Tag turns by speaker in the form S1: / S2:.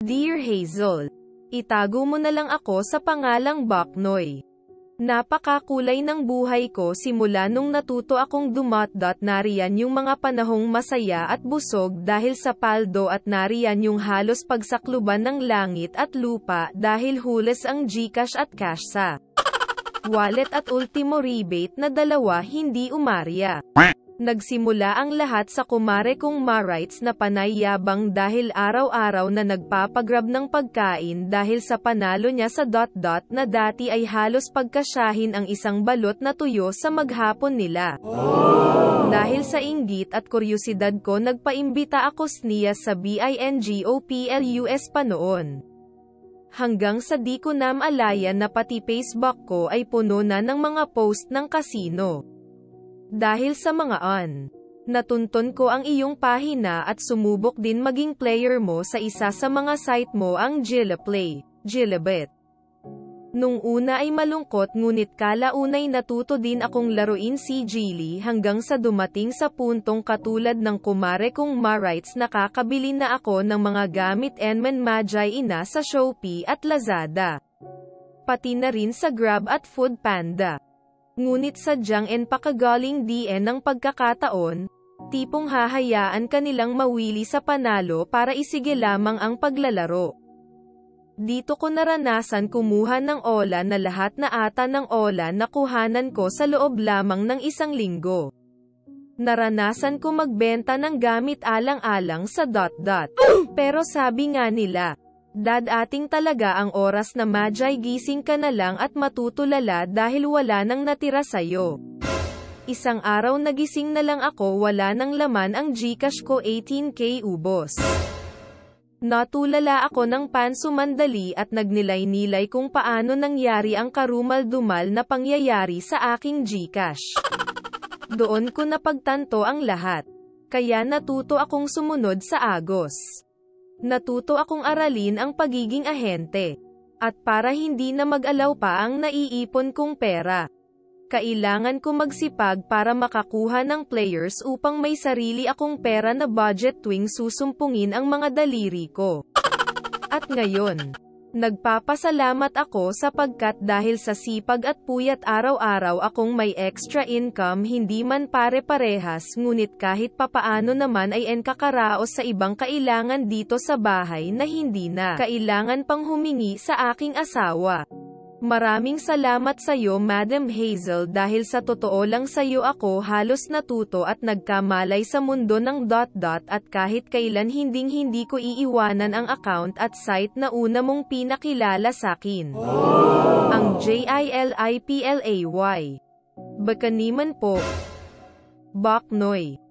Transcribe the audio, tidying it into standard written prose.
S1: Dear Hazel, itago mo na lang ako sa pangalang Baknoy. Napakakulay ng buhay ko simula nung natuto akong dumat-dot. Nariyan yung mga panahong masaya at busog dahil sa paldo at nariyan yung halos pagsakluban ng langit at lupa dahil hules ang GCash at cash sa wallet at ultimo rebate na dalawa hindi umarya. Nagsimula ang lahat sa kumare kong Marites na panay-yabang dahil araw-araw na nagpapagrab ng pagkain dahil sa panalo niya sa dot-dot na dati ay halos pagkasyahin ang isang balot na tuyo sa maghapon nila. Dahil sa inggit at kuryusidad ko nagpaimbita ako niya sa BINGOPLUS pa noon. Hanggang sa di ko na maalayan na pati Facebook ko ay puno na ng mga post ng casino. Dahil sa mga natuntun ko ang iyong pahina at sumubok din maging player mo sa isa sa mga site mo ang Gillaplay, Gillabet. Nung una ay malungkot ngunit kalaunay natuto din akong laruin si Gilly hanggang sa dumating sa puntong katulad ng kumare kong Marites nakakabili na ako ng mga gamit Enman Magi Ina sa Shopee at Lazada. Pati na rin sa Grab at Foodpanda. Ngunit sadyang pakagaling DN ng pagkakataon, tipong hahayaan kanilang mawili sa panalo para isige lamang ang paglalaro. Dito ko naranasan kumuha ng ola na lahat na ata ng ola na kuhanan ko sa loob lamang ng isang linggo. Naranasan ko magbenta ng gamit alang-alang sa dot-dot. Pero sabi nga nila, dadating talaga ang oras na Magi gising ka na lang at matutulala dahil wala nang natira sayo. Isang araw nagising na lang ako wala nang laman ang GCash ko 18k ubos. Natulala ako ng pansumandali at nagnilay-nilay kung paano nangyari ang karumal-dumal na pangyayari sa aking GCash. Doon ko napagtanto ang lahat. Kaya natuto akong sumunod sa agos. Natuto akong aralin ang pagiging ahente. At para hindi na mag-alaw pa ang naiipon kong pera, kailangan ko magsipag para makakuha ng players upang may sarili akong pera na budget tuwing susumpungin ang mga daliri ko. At ngayon, nagpapasalamat ako sapagkat dahil sa sipag at puyat araw-araw akong may extra income hindi man pare-parehas ngunit kahit papaano naman ay kakaraos sa ibang kailangan dito sa bahay na hindi na kailangan pang humingi sa aking asawa. Maraming salamat sa iyo Madam Hazel dahil sa totoo lang sa iyo ako halos natuto at nagkamalay sa mundo ng dot-dot at kahit kailan hindi ko iiwanan ang account at site na una mong pinakilala sakin. Ang Jiliplay. Bakaniman po. Baknoy.